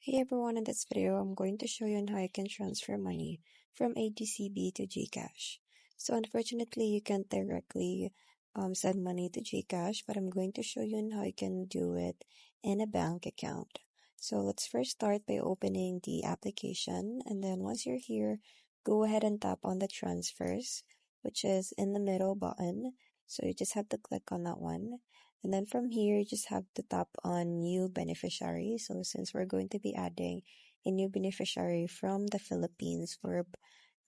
Hey everyone, in this video, I'm going to show you on how you can transfer money from ADCB to GCash. So unfortunately, you can't directly send money to GCash, but I'm going to show you on how you can do it in a bank account. So let's first start by opening the application, and then once you're here, go ahead and tap on the transfers, which is in the middle button. So you just have to click on that one. And then from here, you just have to tap on new beneficiary. So since we're going to be adding a new beneficiary from the Philippines for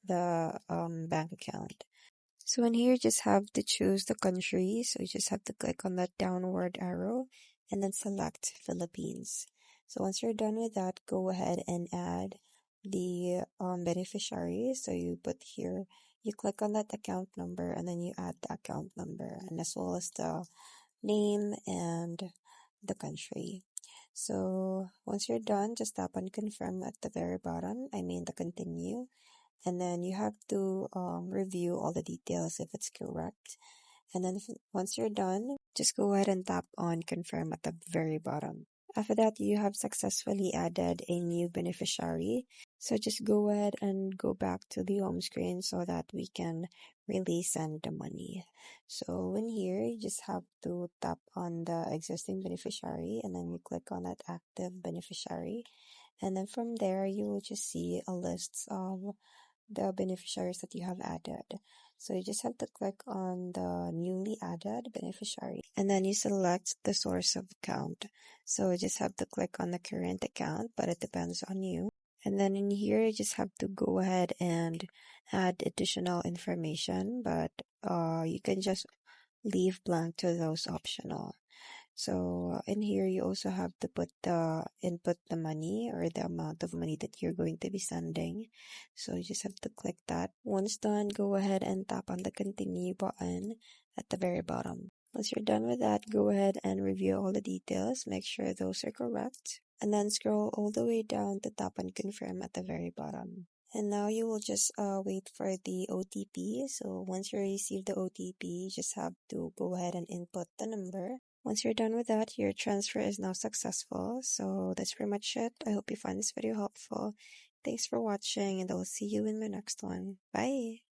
the bank account. So in here, you just have to choose the country. So you just have to click on that downward arrow and then select Philippines. So once you're done with that, go ahead and add the beneficiary. So you put here, you click on that account number and then you add the account number and as well as the name and the country. So once you're done, just tap on confirm at the very bottom. I mean the continue. And then you have to review all the details if it's correct. And then once you're done, just go ahead and tap on confirm at the very bottom. After that, you have successfully added a new beneficiary. So just go ahead and go back to the home screen so that we can really send the money. So in here, you just have to tap on the existing beneficiary and then you click on that active beneficiary. And then from there, you will just see a list of the beneficiaries that you have added. So you just have to click on the newly added beneficiary and then you select the source of account. So you just have to click on the current account, but it depends on you. And then in here, you just have to go ahead and add additional information, but you can just leave blank to those optional. So in here, you also have to input the money or the amount of money that you're going to be sending. So you just have to click that. Once done, go ahead and tap on the continue button at the very bottom. Once you're done with that, go ahead and review all the details. Make sure those are correct. And then scroll all the way down to tap on confirm at the very bottom. And now you will just wait for the OTP. So once you receive the OTP, you just have to go ahead and input the number. Once you're done with that, your transfer is now successful. So that's pretty much it. I hope you find this video helpful. Thanks for watching and I'll see you in my next one. Bye!